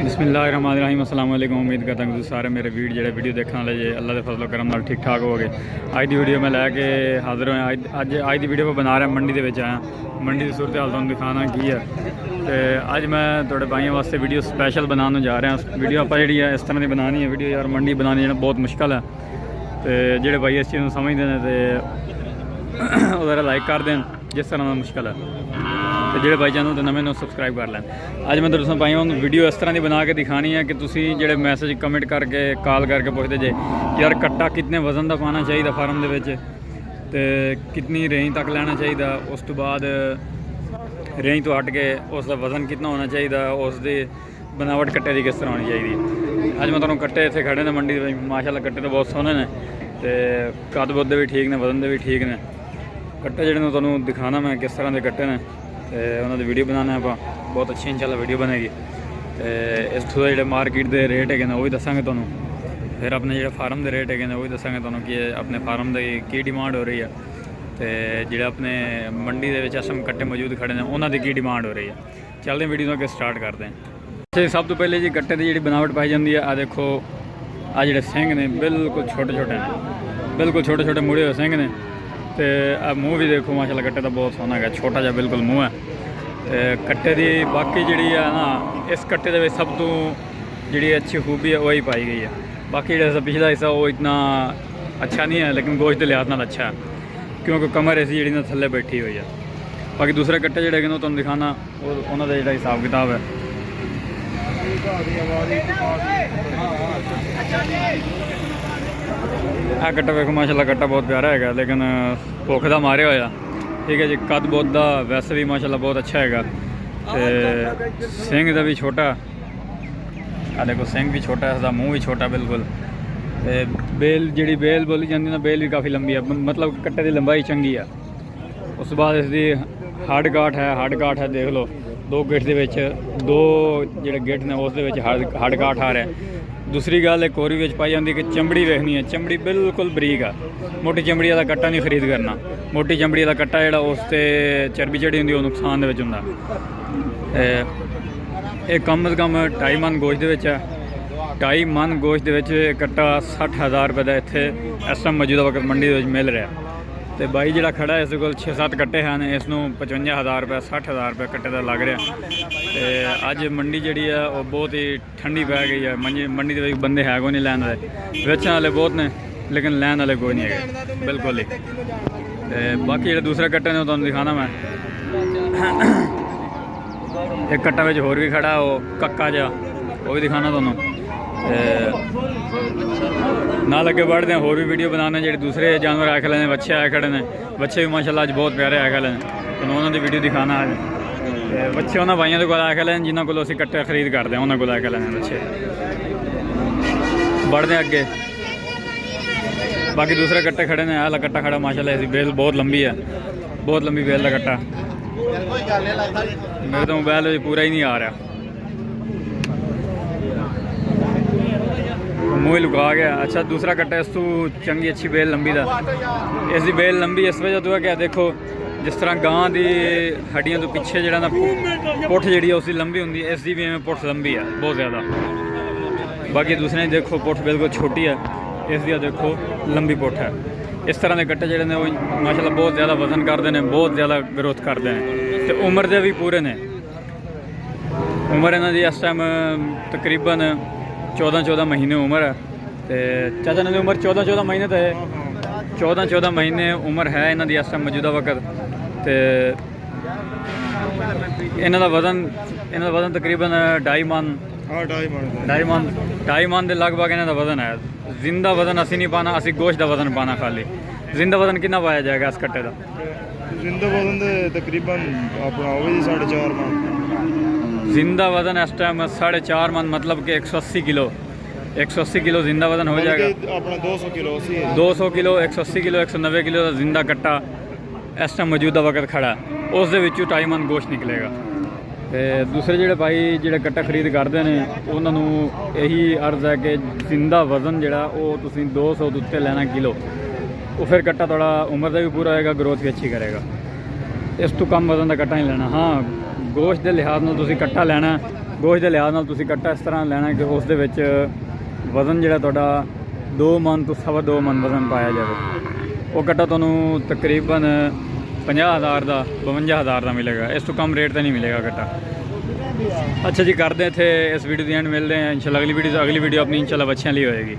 बिस्मिल्लाहिर्रहमानिर्रहीम अस्सलाम वालेकुम। उम्मीद करता हूँ कि सारे मेरे वीडियो देखने वाले जे अल्लाह के फजल करम नाल ठीक ठाक हो गए। अज की वीडियो मैं लैके हाजिर होया। अज की वीडियो बना रहा मंडी के आया। मंडी की सूरत हाल तुहानूं दिखाना की है। तो अज मैं थोड़े भाइयों वास्ते वीडियो स्पैशल बनाने जा रहा। वीडियो आप जी इस तरह की बनानी है। वीडियो यार मंडी बनानी बहुत मुश्किल है। तो जोड़े भाई इस चीज़ को समझते हैं तो वगैरह लाइक कर दें जिस तरह का मुश्किल है। तो जोड़े भाई चैनल तो नवे नो सबसक्राइब कर लें। अज मैं तुम भाई वीडियो इस तरह की बना के दिखानी है कि तुम जो मैसेज कमेंट करके कॉल करके पूछते जे यार कट्टा कितने वजन का पाना चाहिए फार्म के, तो कितनी रेंज तक लेना चाहिए, उस तो बाद रेंज तो हट के उसका वजन कितना होना चाहिए, उसकी बनावट कट्टे की किस तरह होनी चाहिए। अज मैं तुम्हें कट्टे इतने खड़े ने मंडी माशाल्लाह कट्टे तो बहुत सोहने ने, तो कद बुद्ध भी ठीक ने, वजन के भी ठीक ने। कट्टे जोड़े तुम्हें दिखाना मैं किस तरह के कट्टे ने, तो उन्होंने वीडियो बनाना आप बहुत अच्छी इंशाल्लाह वीडियो बनेगी। तो इस थोड़ा जो मार्केट के रेट है वो भी दसांगे तुम्हें, फिर अपने जो फार्म के रेट है वो भी दसांगे तुम्हें कि अपने फार्म की डिमांड हो रही है, तो जो अपने मंडी के इस टाइम कट्टे मौजूद खड़े हैं उन्होंने की डिमांड हो रही है। चलते हैं वीडियो अगर स्टार्ट करते हैं। सब तो पहले जी कट्टे की जी बनावट पाई जाती है। आ देखो आ जोड़े सिंह ने बिल्कुल छोटे छोटे ने, बिल्कुल छोटे छोटे मुड़े हुए सिंह ने। तो मूँह भी देखो माशाल्लाह कट्टे का बहुत सोहना है, छोटा जहा बिल्कुल मूँह है। तो कट्टे की बाकी जी है ना इस कट्टे के सब तो जी अच्छी खूबी है वही पाई गई है। बाकी जो पिछला हिस्सा वो इतना अच्छा नहीं है, लेकिन गोश्त के लिहाज नाल अच्छा है क्योंकि कमर ऐसी जी थले बैठी हुई है। बाकी दूसरे कट्टे जोड़े कि तुम दिखाना उन्होंने जो हिसाब किताब है। आ कट्टा वेखो माशाल्लाह कट्टा बहुत प्यारा है, लेकिन भुख का मारे होया। ठीक है जी, कद बुद्ध का वैसे भी माशाल्लाह बहुत अच्छा है। तो सिंह का भी छोटा, आ देखो सिंह भी छोटा है, इसका मूँह भी छोटा बिल्कुल। बेल जी बेल बोली जाती ना, बेल भी काफ़ी लंबी है, मतलब कट्टे की लंबाई चंगी है। उस बाद इसकी हड काठ है देख लो, दो गिट के दो जो गिट ने उस हड काठ आ रहा है। दूसरी गल एक होर भी पाई जाती कि चमड़ी वेखनी है, चमड़ी बिल्कुल बरीक है। मोटी चमड़ी वाला कट्टा नहीं खरीद करना, मोटी चमड़ी वाला कट्टा जो उस पर चर्बी चढ़ी होंगी वो नुकसान होंगे। ये कम अज़ कम 2.5 मन गोश्त है, 2.5 मन गोश्त के कट्टा 60,000 रुपये का इतने इस टाइम मौजूदा वक्त मंडी मिल रहा। तो बाई जो खड़ा है इस को 6-7 कट्टे हैं, इसनों 55,000 रुपये 60,000 रुपये कट्टे का लग रहा। तो अज मंडी जी है वो बहुत ही ठंडी पै गई है। मंडी के बंदे है कोई नहीं लैन वाले, बेचने वाले बहुत ने लेकिन लैन वाले कोई नहीं है बिल्कुल ही। तो बाकी जो दूसरे कट्टे ने तुम दिखाना मैं। एक कट्टा में होर भी खड़ा वो कक्का जहा, वो भी दिखाना तुहानूं। ना लगे बढ़ते हैं होर भी वीडियो बनाने जो दूसरे जानवर आए खड़े हैं, बच्चे आए खड़े हैं। बच्चे भी माशाल्लाह अज बहुत प्यारे आए खड़े हैं, तो उन्होंने वीडियो दिखाना है। बच्चे उन्होंने भाइयों के आए खड़े हैं जिन्होंने को असीं कट्टे खरीद करते हैं, उन्होंने को आए खड़े हैं बच्चे। बढ़ते हैं अगे, बाकी दूसरे कट्टे खड़े हैं। आला कट्टा खड़ा माशाल्लाह, इसकी बेल बहुत लंबी है, बहुत लंबी बेल का कट्टा। मेरे तो मोबाइल पूरा ही नहीं आ रहा, मूँह लुका गया। अच्छा दूसरा कट्टा इस तू चंगी अच्छी बेल लंबी था, इसकी बेल लंबी इस वजह तो है क्या देखो जिस तरह गां की हड्डियों तो पिछे जो ना पुठ जी उसकी लंबी होंगी, इसकी भी पुठ लंबी है बहुत ज़्यादा। बाकी दूसरे देखो पुठ बिल्कुल छोटी है, इसकी देखो लंबी पुठ है। इस तरह के कट्टे जोड़े ने वो माशाल्लाह बहुत ज़्यादा वजन करते हैं, बहुत ज़्यादा ग्रोथ करते हैं। तो उम्र के भी पूरे ने, उम्र इन्हों की इस टाइम तकरीबन 14-14 महीने उम्र है। तो चाचा इन्हों की उम्र 14-14 महीने तो है, 14-14 महीने उम्र है इन्हों की इस टाइम मौजूदा वक्त। तो इन्हों का वजन तकरीबन 2.5 मन के लगभग इन्हों का वजन है। जिंदा वजन असी नहीं पाना, असी गोश्त का वजन पाना खाली। जिंदा वजन कितना पाया जाएगा इस कट्टे का? जिंदा वजन तकरीबन अपना 4.5 मन। जिंदा वजन इस टाइम 4.5 मन, मतलब कि 180 किलो। 180 किलो जिंदा वजन हो जाएगा। अपना 200 किलो 180 किलो 190 किलो का जिंदा कट्टा इस टाइम मौजूदा वक्त खड़ा है, उस 2.5 मन गोश्त निकलेगा। तो दूसरे जोड़े भाई जो कट्टा खरीद करते हैं उन्होंने यही अर्ज है कि जिंदा वजन जोड़ा वो 200 उत्ते लेना किलो, वो फिर कट्टा थोड़ा उम्र का भी पूरा होएगा, ग्रोथ भी अच्छी करेगा। इस तो कम वजन का कट्टा नहीं लेना। हाँ गोश्त के लिहाज में तुम कट्टा लेना, ਗੋਸ਼ਤ ਦੇ ਲਿਹਾਜ਼ ਨਾਲ ਤੁਸੀਂ ਕੱਟਾ ਇਸ ਤਰ੍ਹਾਂ ਲੈਣਾ ਕਿ ਉਸ ਦੇ ਵਿੱਚ ਵਜ਼ਨ ਜਿਹੜਾ ਤੁਹਾਡਾ 2 ਮਣ ਤੋਂ 2.5 ਮਣ ਵਜ਼ਨ ਪਾਇਆ ਜਾਵੇ। ਉਹ ਕੱਟਾ ਤੁਹਾਨੂੰ ਤਕਰੀਬਨ 50,000 ਦਾ 52,000 ਦਾ ਮਿਲੇਗਾ, ਇਸ ਤੋਂ ਕਮ ਰੇਟ ਤਾਂ ਨਹੀਂ ਮਿਲੇਗਾ ਕੱਟਾ। ਅੱਛਾ ਜੀ, ਕਰਦੇ ਇੱਥੇ ਇਸ ਵੀਡੀਓ ਦੀ ਐਂਡ ਮਿਲਦੇ हैं इंशाल्लाह अगली वीडियो अपनी इंशाल्लाह बच्चियां ली होएगी।